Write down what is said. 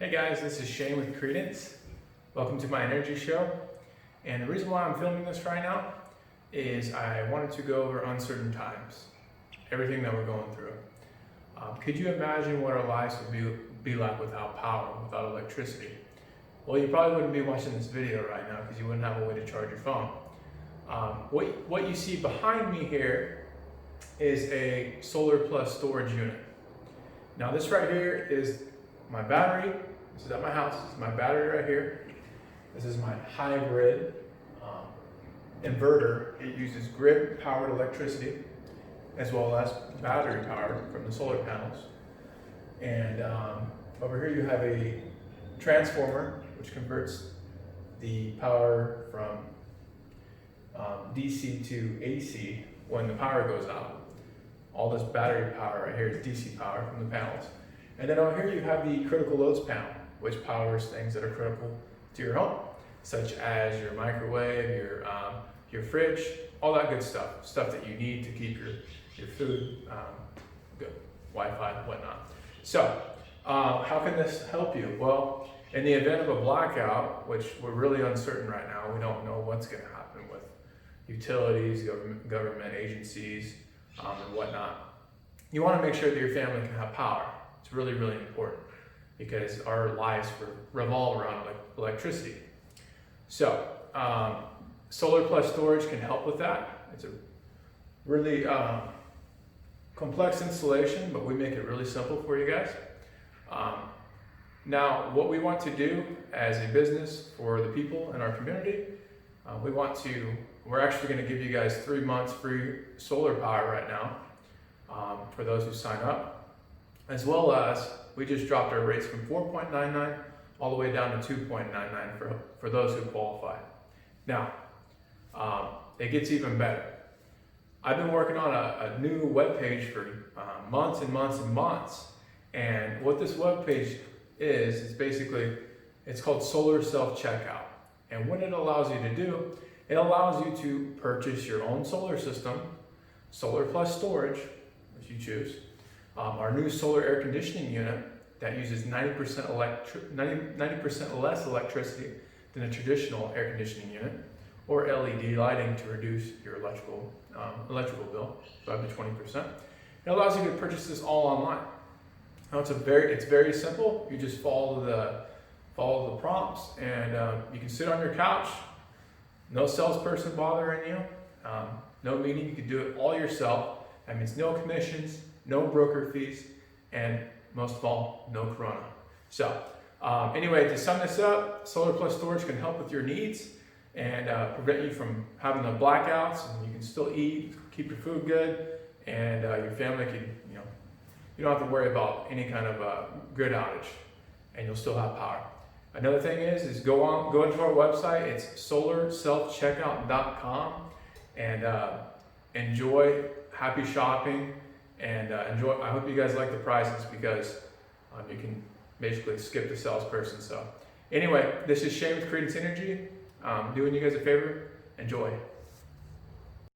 Hey guys, this is Shane with Credence. Welcome to my energy show. And the reason why I'm filming this right now is I wanted to go over uncertain times, everything that we're going through. Could you imagine what our lives would be like without power, without electricity? Well, you probably wouldn't be watching this video right now because you wouldn't have a way to charge your phone. What you see behind me here is a solar plus storage unit. Now this right here is my battery. This is at my house. This is my battery right here. This is my hybrid inverter. It uses grid powered electricity as well as battery power from the solar panels. And over here you have a transformer which converts the power from DC to AC when the power goes out. All this battery power right here is DC power from the panels. And then over here you have the critical loads panel, which powers things that are critical to your home, such as your microwave, your fridge, all that good stuff that you need to keep your food good, Wi-Fi, whatnot. So how can this help you? Well, in the event of a blackout, which we're really uncertain right now, we don't know what's going to happen with utilities, government agencies, and whatnot. You want to make sure that your family can have power. It's really, really important because our lives revolve around electricity. So solar plus storage can help with that. It's a really complex installation, but we make it really simple for you guys. Now, what we want to do as a business for the people in our community, we're actually going to give you guys 3 months free solar power right now for those who sign up. As well as we just dropped our rates from 4.99 all the way down to 2.99 for those who qualify. Now, it gets even better. I've been working on a new web page for months and months and months. And what this web page is basically, it's called Solar Self-Checkout. And what it allows you to do, it allows you to purchase your own solar system, solar plus storage, which you choose, our new solar air conditioning unit that uses 90% less electricity than a traditional air conditioning unit, or LED lighting to reduce your electrical bill by up to 20%. It allows you to purchase this all online. Now it's very simple. You just follow the prompts, and you can sit on your couch. No salesperson bothering you. No meeting. You can do it all yourself. That means no commissions, no broker fees, and most of all, no corona. So anyway, to sum this up, solar plus storage can help with your needs and prevent you from having the blackouts, and you can still eat, keep your food good, and your family can, you don't have to worry about any kind of grid outage, and you'll still have power. Another thing is go into our website. It's solarselfcheckout.com, and enjoy, happy shopping, and enjoy. I hope you guys like the prices because you can basically skip the salesperson. So anyway, this is Shane with Credence Energy. Doing you guys a favor. Enjoy.